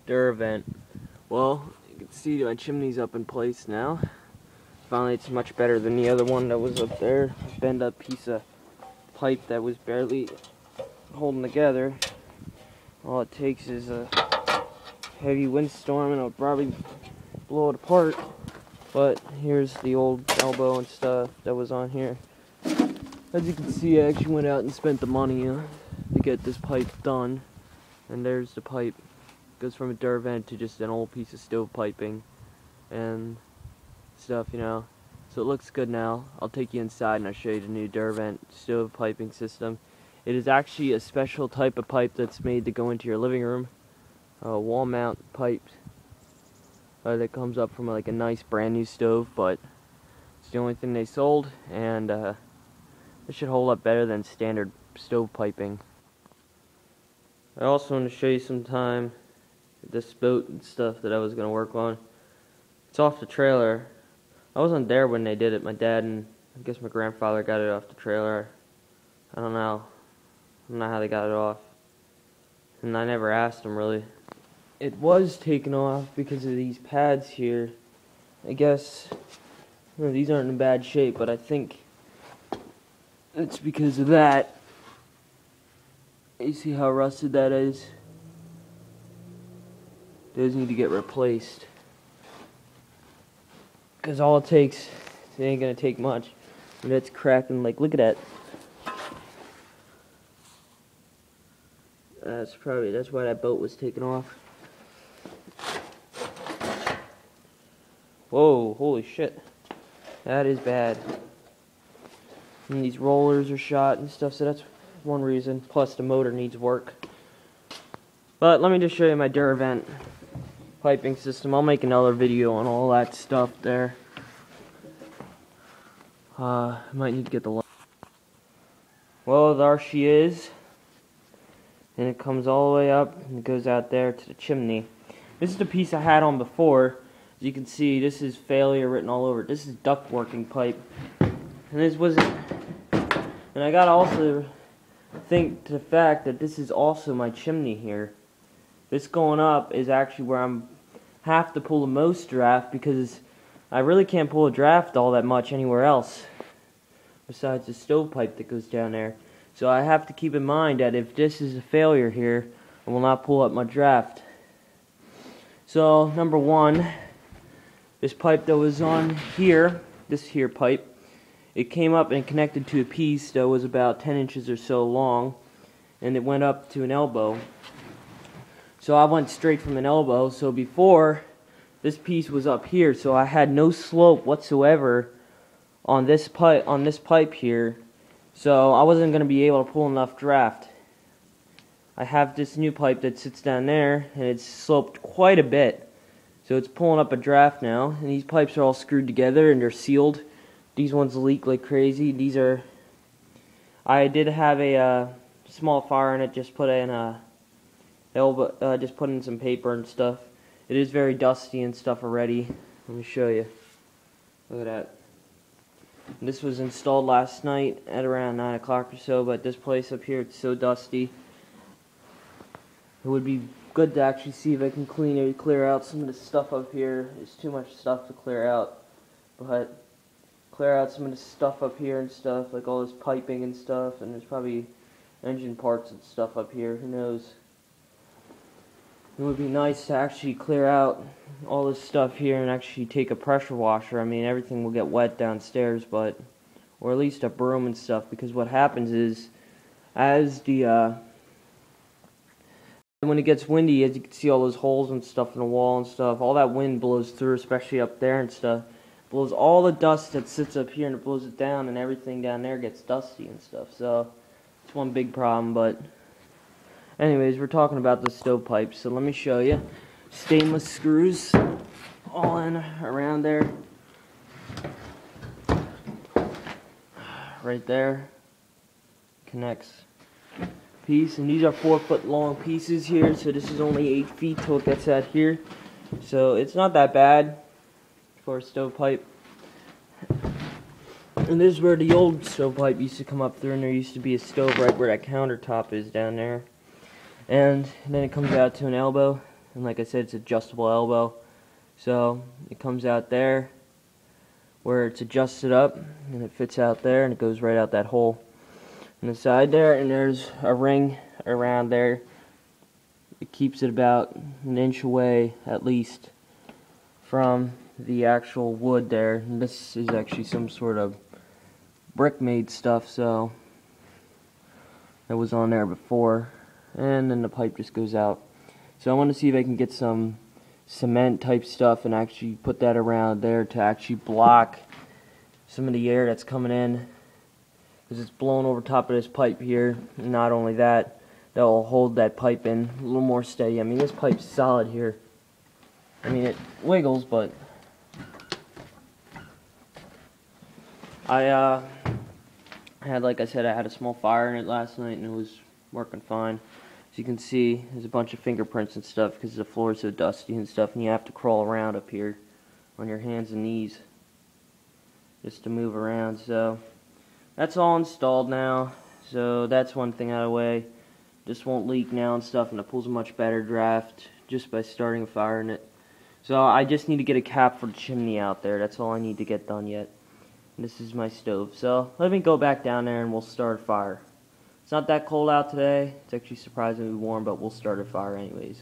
door vent. Well, you can see my chimney's up in place now. Finally, it's much better than the other one that was up there. Bend up piece of pipe that was barely holding together. All it takes is a heavy windstorm and it'll probably blow it apart. But here's the old elbow and stuff that was on here. As you can see, I actually went out and spent the money to get this pipe done. And there's the pipe. It goes from a door vent to just an old piece of stove piping and stuff, you know. So it looks good now. I'll take you inside and I'll show you the new door vent stove piping system. It is actually a special type of pipe that's made to go into your living room. A wall mount pipe that comes up from like a nice brand new stove, but it's the only thing they sold, and it should hold up better than standard stove piping. I also want to show you sometime this boat and stuff that I was going to work on. It's off the trailer. I wasn't there when they did it. My dad and I guess my grandfather got it off the trailer. I don't know how they got it off, and I never asked them really. It was taken off because of these pads here. I guess these aren't in bad shape, but I think it's because of that. You see how rusted that is? Those need to get replaced. Because all it takes, it ain't gonna take much. And it's cracking, like, look at that. That's why that boat was taken off. Whoa, holy shit. That is bad. And these rollers are shot and stuff, so that's one reason. Plus the motor needs work. But let me just show you my door vent piping system. I'll make another video on all that stuff there. I might need to get the light. Well, there she is. And it comes all the way up and it goes out there to the chimney. This is the piece I had on before. As you can see, this is failure written all over it. This is duct working pipe. And this wasn't... And I gotta also think to the fact that this is also my chimney here. This going up is actually where I'm have to pull the most draft, because I really can't pull a draft all that much anywhere else besides the stovepipe that goes down there. So I have to keep in mind that if this is a failure here, I will not pull up my draft. So number one, this pipe that was on here, this here pipe, it came up and connected to a piece that was about 10 inches or so long, and it went up to an elbow. So I went straight from an elbow. So before, this piece was up here, so I had no slope whatsoever on this pipe here. So I wasn't going to be able to pull enough draft. I have this new pipe that sits down there, and it's sloped quite a bit. So it's pulling up a draft now, and these pipes are all screwed together and they're sealed. These ones leak like crazy. These are... I did have a small fire in it, just put in just put in some paper and stuff. It is very dusty and stuff already. Let me show you. Look at that. And this was installed last night at around 9 o'clock or so, but this place up here, it's so dusty. It would be good to actually see if I can clear out some of the stuff up here. There's too much stuff to clear out, but clear out some of the stuff up here and stuff, like all this piping and stuff, and there's probably engine parts and stuff up here, who knows. It would be nice to actually clear out all this stuff here and actually take a pressure washer. I mean, everything will get wet downstairs, but, or at least a broom and stuff, because what happens is, as the, when it gets windy, as you can see all those holes and stuff in the wall and stuff, all that wind blows through, especially up there and stuff. Blows all the dust that sits up here and it blows it down, and everything down there gets dusty and stuff. So it's one big problem. But anyways, we're talking about the stovepipe, so let me show you. Stainless screws all in around there, right there, connects piece, and these are 4-foot long pieces here, so this is only 8 feet till it gets out here, so it's not that bad for a stovepipe. And this is where the old stovepipe used to come up through, and there used to be a stove right where that countertop is down there. And then it comes out to an elbow, and like I said, it's adjustable elbow. So it comes out there where it's adjusted up, and it fits out there, and it goes right out that hole on the side there, and there's a ring around there. It keeps it about an inch away at least from the actual wood there. And this is actually some sort of brick made stuff, so it was on there before, and then the pipe just goes out. So I want to see if I can get some cement type stuff and actually put that around there to actually block some of the air that's coming in, because it's blowing over top of this pipe here. And not only that, that will hold that pipe in a little more steady. I mean, this pipe's solid here. I mean, it wiggles, but I had, like I said, I had a small fire in it last night, and it was working fine. As you can see, there's a bunch of fingerprints and stuff because the floor is so dusty and stuff, and you have to crawl around up here on your hands and knees just to move around. So that's all installed now, so that's one thing out of the way. This won't leak now and stuff, and it pulls a much better draft just by starting a fire in it. So I just need to get a cap for the chimney out there. That's all I need to get done yet. And this is my stove. So let me go back down there and we'll start a fire. It's not that cold out today. It's actually surprisingly warm, but we'll start a fire anyways.